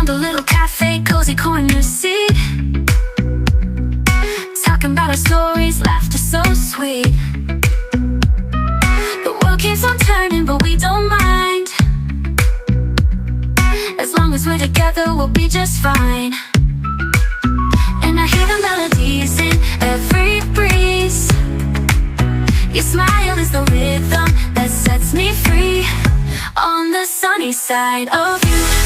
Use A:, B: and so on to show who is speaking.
A: found a little cafe, cozy corner seat, talking about our stories, laughter so sweet. The world keeps on turning, but we don't mind. As long as we're together, we'll be just fine. And I hear the melodies in every breeze. Your smile is the rhythm that sets me free. On the sunny side of you.